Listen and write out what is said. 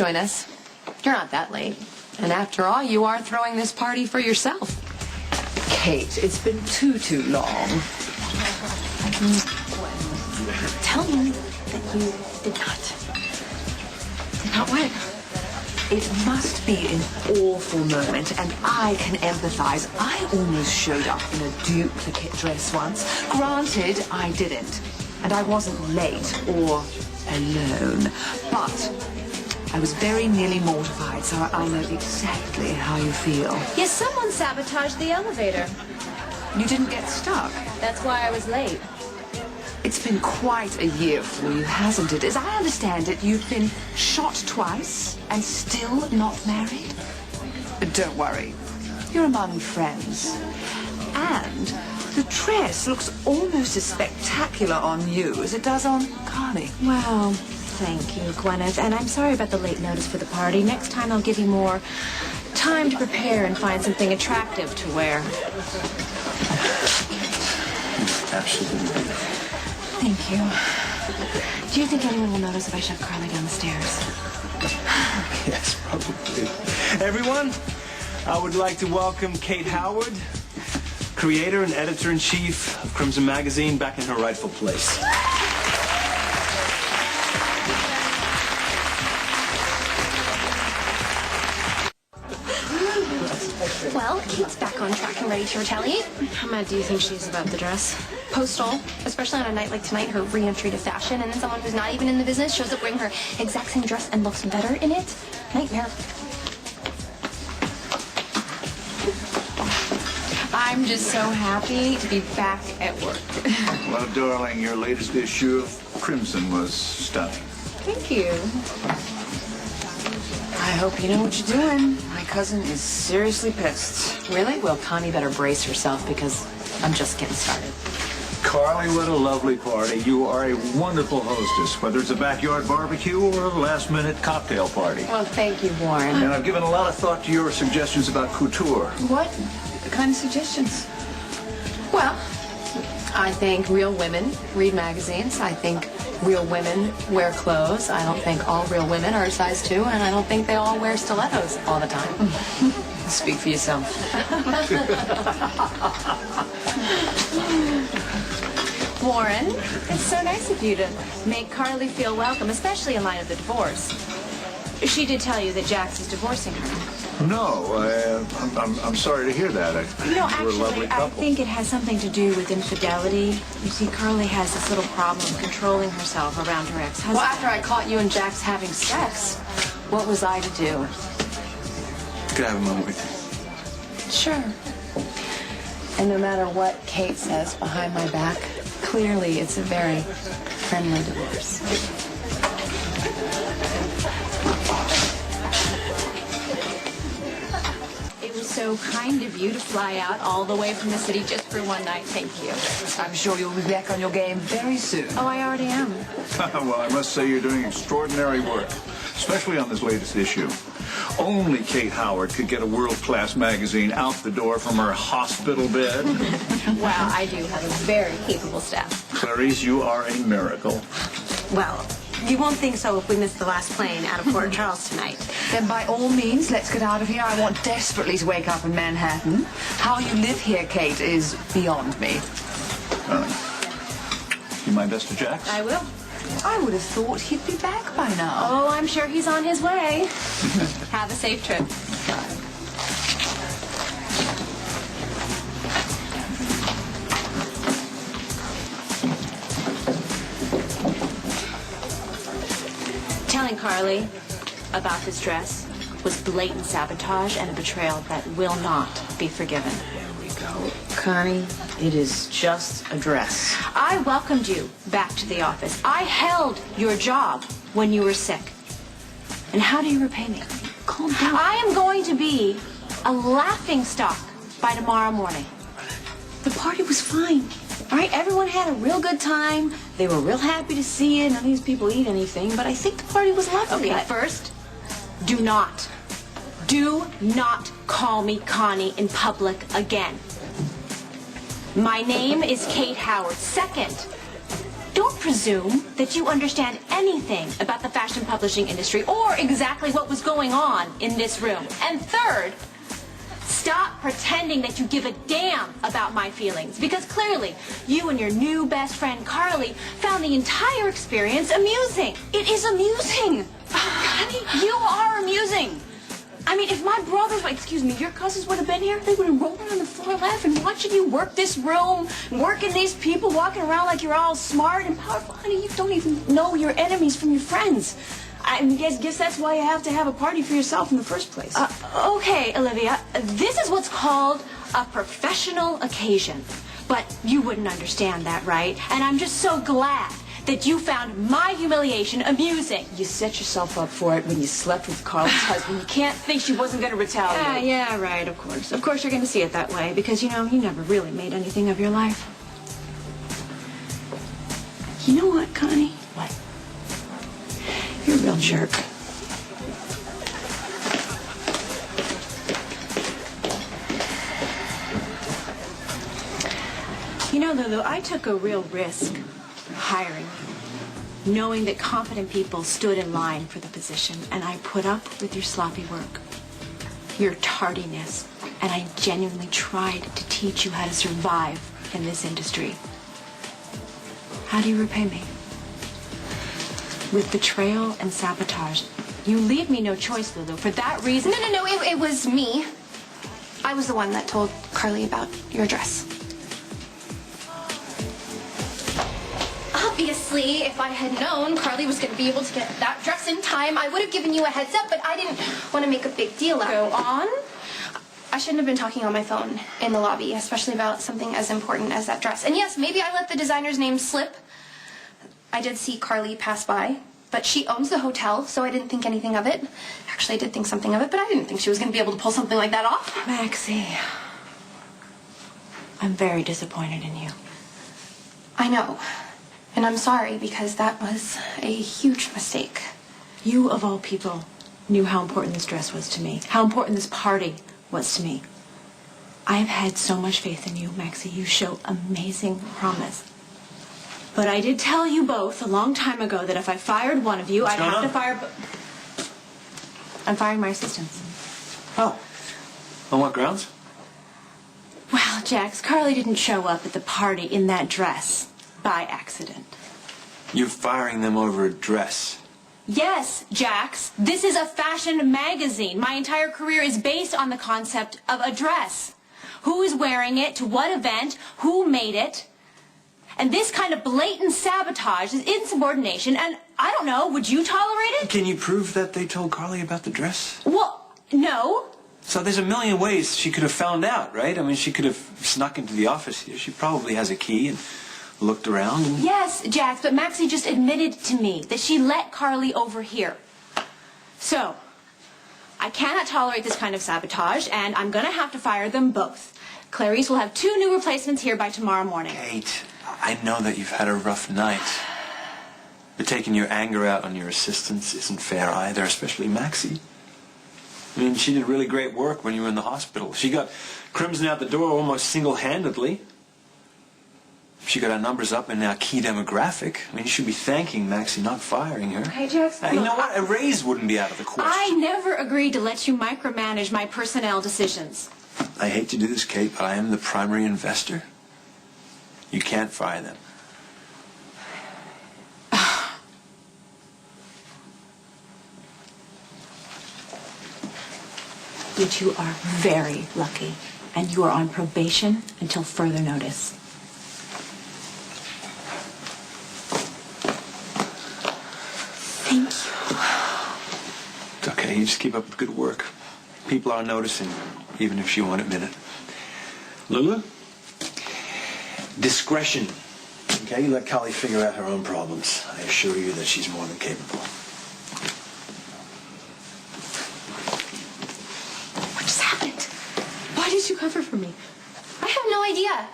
join us. You're not that late. And after all, you are throwing this party for yourself. Kate, it's been too long. Tell me that you did not. Did not what? It must be an awful moment, and I can empathize. I almost showed up in a duplicate dress once. Granted, I didn't. And I wasn't late or alone. But I was very nearly mortified, so I know exactly how you feel. Yes, someone sabotaged the elevator. You didn't get stuck. That's why I was late. It's been quite a year for you, hasn't it? As I understand it, you've been shot twice and still not married. But don't worry, you're among friends. And the dress looks almost as spectacular on you as it does on Carly. Wow. Thank you, Gwyneth. And I'm sorry about the late notice for the party. Next time I'll give you more time to prepare and find something attractive to wear. Absolutely. Thank you. Do you think anyone will notice if I shove Carly down the stairs? Yes, probably. Everyone, I would like to welcome Kate Howard, creator and editor-in-chief of Crimson Magazine, back in her rightful place. Well, Kate's back on track and ready to retaliate. How mad do you think she is about the dress? Postal, especially on a night like tonight, her re-entry to fashion, and then someone who's not even in the business shows up wearing her exact same dress and looks better in it. Nightmare. I'm just so happy to be back at work. Well, darling, your latest issue of Crimson was stunning. Thank you. I hope you know what you're doing. My cousin is seriously pissed. Really? Well, Connie better brace herself because I'm just getting started. Carly, what a lovely party. You are a wonderful hostess, whether it's a backyard barbecue or a last-minute cocktail party. Well, thank you, Warren. And I've given a lot of thought to your suggestions about couture. What kind of suggestions? Well, I think real women read magazines. I think real women wear clothes. I don't think all real women are a size 2, and I don't think they all wear stilettos all the time. Speak for yourself. Warren, it's so nice of you to make Carly feel welcome, especially in light of the divorce. She did tell you that Jax is divorcing her. No, I'm sorry to hear that. No, We're a lovely actually, couple. I think it has something to do with infidelity. You see, Carly has this little problem controlling herself around her ex-husband. Well, after I caught you and Jax having sex, what was I to do? Could I have a moment with you? Sure. And no matter what Kate says behind my back, clearly it's a very friendly divorce. It was so kind of you to fly out all the way from the city just for one night. Thank you. I'm sure you'll be back on your game very soon. Oh, I already am. Well, I must say you're doing extraordinary work, especially on this latest issue. Only Kate Howard could get a world-class magazine out the door from her hospital bed. Wow, I do have a very capable staff. Clarice, you are a miracle. Well, you won't think so if we miss the last plane out of Port Charles tonight. Then by all means, let's get out of here. I want desperately to wake up in Manhattan. How you live here, Kate, is beyond me. You my best to Jax? I will. I would have thought he'd be back by now. Oh, I'm sure he's on his way. Have a safe trip. Telling Carly about this dress was blatant sabotage and a betrayal that will not be forgiven. Connie, it is just a dress. I welcomed you back to the office. I held your job when you were sick. And how do you repay me? Calm down. I am going to be a laughingstock by tomorrow morning. The party was fine. All right, everyone had a real good time. They were real happy to see you. None of these people eat anything, but I think the party was lovely. Okay, first, do not call me Connie in public again. My name is Kate Howard. Second, don't presume that you understand anything about the fashion publishing industry or exactly what was going on in this room. And third, stop pretending that you give a damn about my feelings, because clearly you and your new best friend Carly found the entire experience amusing. It is amusing. Honey, you are amusing. I mean, if my brothers, excuse me, your cousins would have been here, they would have rolled on the floor laughing, watching you work this room, working these people, walking around like you're all smart and powerful. Honey, you don't even know your enemies from your friends. I guess that's why you have to have a party for yourself in the first place. Okay, Olivia, this is what's called a professional occasion. But you wouldn't understand that, right? And I'm just so glad that you found my humiliation amusing. You set yourself up for it when you slept with Carl's husband. You can't think she wasn't going to retaliate. Yeah, right, of course. Of course you're going to see it that way, because, you know, you never really made anything of your life. You know what, Connie? What? You're a real jerk. You know, Lulu, I took a real risk hiring you, knowing that competent people stood in line for the position, and I put up with your sloppy work, your tardiness, and I genuinely tried to teach you how to survive in this industry. How do you repay me? With betrayal and sabotage. You leave me no choice, Lulu. For that reason... No, it was me. I was the one that told Carly about your dress. Obviously, if I had known Carly was going to be able to get that dress in time, I would have given you a heads up, but I didn't want to make a big deal out of it. Go on. I shouldn't have been talking on my phone in the lobby, especially about something as important as that dress. And yes, maybe I let the designer's name slip. I did see Carly pass by, but she owns the hotel, so I didn't think anything of it. Actually, I did think something of it, but I didn't think she was going to be able to pull something like that off. Maxie, I'm very disappointed in you. I know. And I'm sorry, because that was a huge mistake. You, of all people, knew how important this dress was to me, how important this party was to me. I've had so much faith in you, Maxie. You show amazing promise. But I did tell you both a long time ago that if I fired one of you, I'd have to fire... I'm firing my assistants. Oh. On what grounds? Well, Jax, Carly didn't show up at the party in that dress by accident. You're firing them over a dress. Yes, Jax. This is a fashion magazine. My entire career is based on the concept of a dress. Who is wearing it, to what event, who made it. And this kind of blatant sabotage is insubordination, and I don't know, would you tolerate it? Can you prove that they told Carly about the dress? Well, no. So there's a million ways she could have found out, right? I mean, she could have snuck into the office here. She probably has a key and looked around and... Yes, Jax, but Maxie just admitted to me that she let Carly overhear. So, I cannot tolerate this kind of sabotage, and I'm going to have to fire them both. Clarice will have 2 new replacements here by tomorrow morning. Kate, I know that you've had a rough night. But taking your anger out on your assistants isn't fair either, especially Maxie. I mean, she did really great work when you were in the hospital. She got Crimson out the door almost single-handedly. She got our numbers up in our key demographic. I mean, you should be thanking Maxie, not firing her. Hey, Jax. You know what? A raise wouldn't be out of the question. I never agreed to let you micromanage my personnel decisions. I hate to do this, Kate, but I am the primary investor. You can't fire them. But you are very lucky, and you are on probation until further notice. Thank you. It's okay. You just keep up with good work. People are noticing, even if she won't admit it. Lulu? Discretion. Okay, you let Carly figure out her own problems. I assure you that she's more than capable. What just happened? Why did you cover for me? I have no idea.